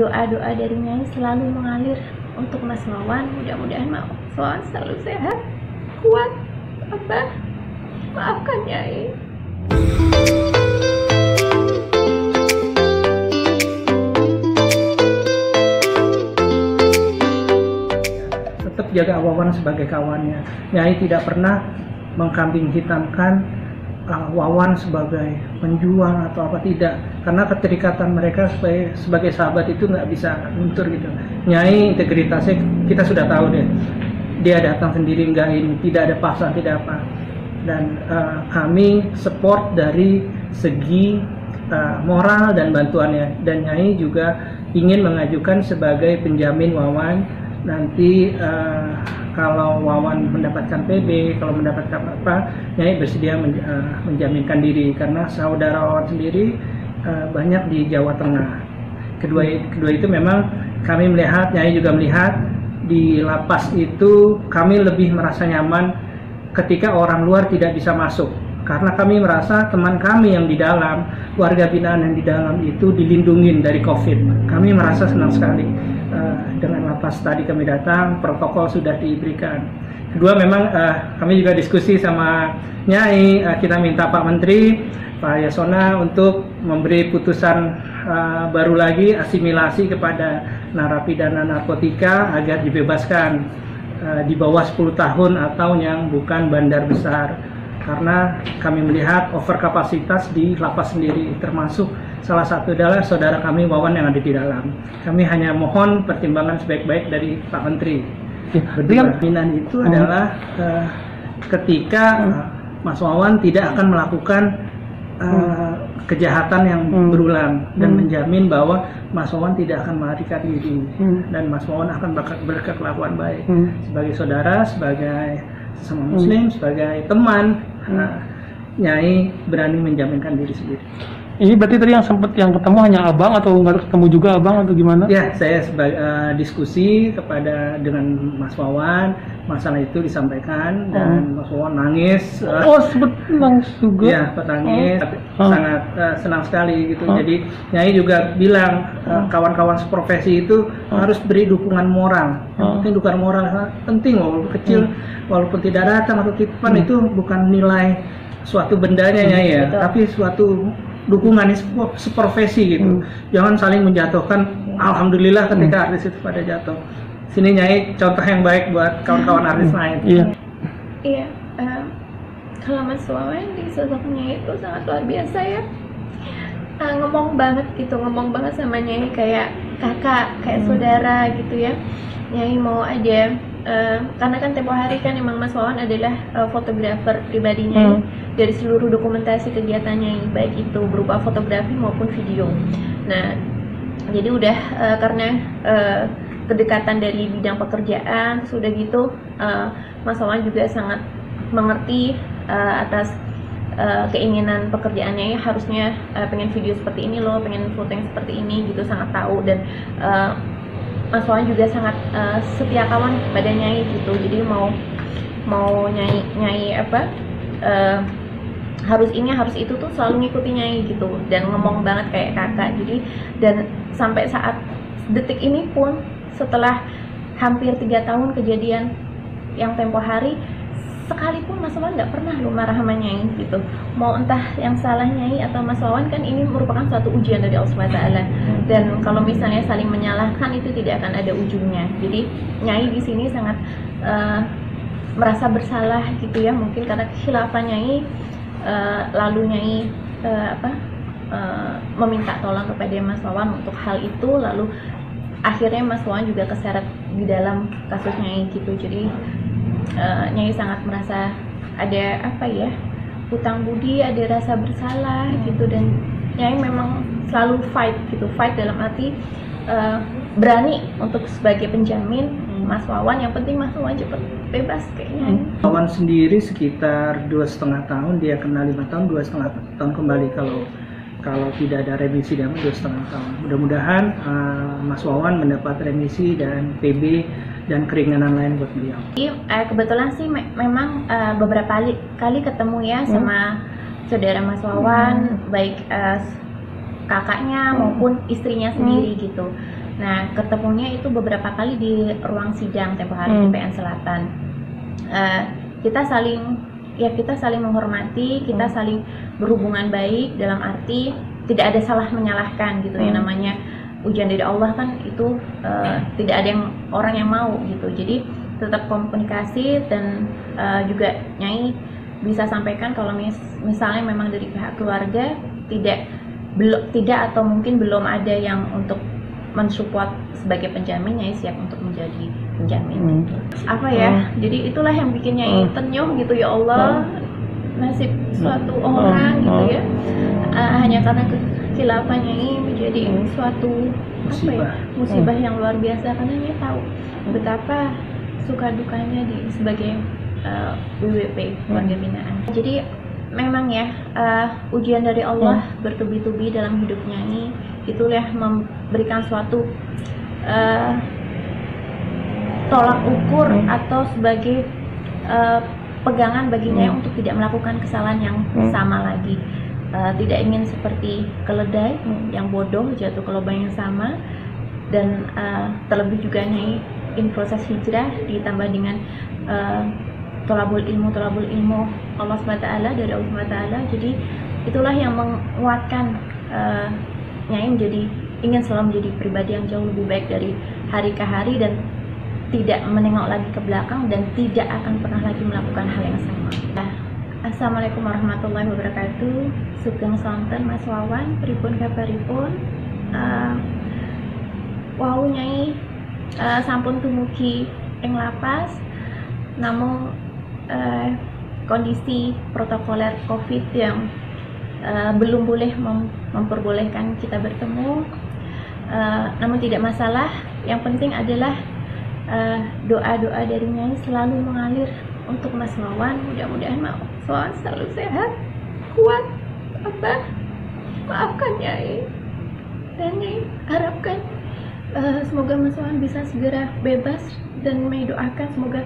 Doa-doa dari Nyai selalu mengalir untuk Mas Wawan. Mudah-mudahan Mas Wawan selalu sehat, kuat, tabah. Maafkan Nyai. Tetap jaga Wawan sebagai kawannya. Nyai tidak pernah mengkambing hitamkan Wawan sebagai penjuang atau apa, tidak, karena keterikatan mereka sebagai sahabat itu nggak bisa luntur gitu. Nyai integritasnya kita sudah tahu deh, dia datang sendiri, nggak ini, tidak ada paksaan, tidak apa. Dan kami support dari segi moral dan bantuannya, dan Nyai juga ingin mengajukan sebagai penjamin Wawan nanti. Kalau Wawan mendapatkan PB, kalau mendapatkan apa, Nyai bersedia menjaminkan diri, karena saudara Wawan sendiri banyak di Jawa Tengah. Kedua itu memang kami melihat, Nyai juga melihat di lapas itu kami lebih merasa nyaman ketika orang luar tidak bisa masuk, karena kami merasa teman kami yang di dalam, warga binaan yang di dalam itu dilindungin dari COVID. Kami merasa senang sekali dengan lapas tadi kami datang, protokol sudah diberikan. Kedua, memang kami juga diskusi sama Nyai, kita minta Pak Menteri, Pak Yasona untuk memberi putusan baru lagi, asimilasi kepada narapidana narkotika agar dibebaskan di bawah 10 tahun atau yang bukan bandar besar, karena kami melihat overkapasitas di lapas sendiri, termasuk salah satu adalah saudara kami Wawan yang ada di dalam. Kami hanya mohon pertimbangan sebaik-baik dari Pak Menteri. Jaminan itu adalah ketika Mas Wawan tidak akan melakukan kejahatan yang berulang, dan menjamin bahwa Mas Wawan tidak akan melarikan diri, dan Mas Wawan akan berkelakuan baik sebagai saudara, sebagai sesama Muslim, sebagai teman. Nyai berani menjaminkan diri sendiri. Ini berarti tadi yang sempat yang ketemu hanya abang, atau nggak ketemu juga abang, atau gimana? Ya, saya diskusi dengan Mas Wawan, masalah itu disampaikan, dan Mas Wawan nangis. Sempat nangis juga? Ya, nangis, sangat senang sekali gitu. Jadi Nyai juga bilang kawan-kawan seprofesi itu harus beri dukungan moral. Yang penting dukungan moral penting, walaupun kecil, walaupun tidak datang atau titipan, itu bukan nilai suatu bendanya ya, tapi suatu dukungan seprofesi gitu. Jangan saling menjatuhkan. Alhamdulillah ketika artis itu pada jatuh. Sini Nyai contoh yang baik buat kawan-kawan artis lain. Iya, kalau Mas Wawan di sosoknya itu sangat luar biasa ya. Ngomong banget sama Nyai kayak kakak, kayak saudara gitu ya. Nyai mau aja, karena kan tempo hari kan emang Mas Wawan adalah fotografer pribadinya dari seluruh dokumentasi kegiatannya, baik itu berupa fotografi maupun video. Nah, jadi udah karena kedekatan dari bidang pekerjaan, sudah gitu Mas Wawan juga sangat mengerti atas keinginan pekerjaannya, ya harusnya pengen video seperti ini loh, pengen foto yang seperti ini gitu, sangat tahu. Dan Mas Wawan juga sangat setia kawan kepada Nyai gitu. Jadi mau Nyai apa harus ini harus itu tuh selalu ngikutin Nyai gitu, dan ngomong banget kayak kakak. Jadi dan sampai saat detik ini pun, setelah hampir 3 tahun kejadian yang tempo hari, sekalipun Mas Wawan nggak pernah lu marah sama Nyai gitu. Mau entah yang salah Nyai atau Mas Wawan, kan ini merupakan suatu ujian dari Allah SWT. Dan kalau misalnya saling menyalahkan, itu tidak akan ada ujungnya. Jadi Nyai di sini sangat merasa bersalah gitu ya, mungkin karena khilafah Nyai. Lalu Nyai meminta tolong kepada Mas Wawan untuk hal itu, lalu akhirnya Mas Wawan juga keseret di dalam kasus Nyai gitu. Jadi Nyai sangat merasa ada hutang budi, ada rasa bersalah gitu. Dan Nyai memang selalu fight dalam arti berani untuk sebagai penjamin Mas Wawan. Yang penting Mas Wawan cepat bebas kayaknya. Wawan sendiri sekitar 2,5 tahun, dia kena 5 tahun, 2,5 tahun kembali kalau tidak ada remisi dalam 2,5 tahun. Mudah-mudahan Mas Wawan mendapat remisi dan PB dan keringanan lain buat beliau. Kebetulan sih memang beberapa kali ketemu ya sama saudara Mas Wawan, baik kakaknya maupun istrinya sendiri gitu. Nah, ketemunya itu beberapa kali di ruang sidang tempo hari di PN Selatan. Kita saling menghormati, kita saling berhubungan baik dalam arti tidak ada salah menyalahkan gitu. Yang namanya ujian dari Allah kan itu tidak ada orang yang mau gitu. Jadi tetap komunikasi dan juga Nyai bisa sampaikan kalau misalnya memang dari pihak keluarga tidak atau mungkin belum ada yang untuk mensupport sebagai penjamin, Nyai siap untuk menjadi penjamin. Apa ya? Jadi itulah yang bikin Nyai tenyuh gitu, ya Allah, nasib suatu orang gitu ya. Hanya karena kekhilafan Nyai menjadi suatu musibah yang luar biasa, karena Nyai tahu betapa suka dukanya sebagai WWP warga binaan. Jadi memang ya ujian dari Allah bertubi-tubi dalam hidup Nyai. Itulah memberikan suatu tolak ukur atau sebagai pegangan bagi Nyai untuk tidak melakukan kesalahan yang sama lagi. Tidak ingin seperti keledai yang bodoh jatuh ke lubang yang sama. Dan terlebih juga Nyai proses hijrah ditambah dengan tolabul ilmu Allah SWT, dari Allah SWT. Jadi itulah yang menguatkan Nyai menjadi ingin selalu menjadi pribadi yang jauh lebih baik dari hari ke hari, dan tidak menengok lagi ke belakang dan tidak akan pernah lagi melakukan hal yang sama. Assalamualaikum warahmatullahi wabarakatuh. Sugeng sonten Mas Wawan, pripun kabaripun? Wau Nyai sampun tumugi ing lapas, namun kondisi protokoler COVID yang belum boleh memperbolehkan kita bertemu. Namun tidak masalah, yang penting adalah doa-doa dari Nyai selalu mengalir untuk Mas Wawan. Mudah-mudahan Mas Wawan selalu sehat, kuat, Abah. Maafkan Nyai, dan Nyai harapkan semoga Mas Wawan bisa segera bebas, dan Nyai doakan semoga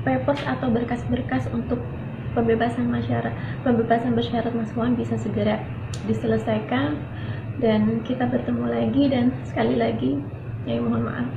pepos atau berkas-berkas untuk pembebasan bersyarat Mas Wawan bisa segera diselesaikan dan kita bertemu lagi. Dan sekali lagi Nyai mohon maaf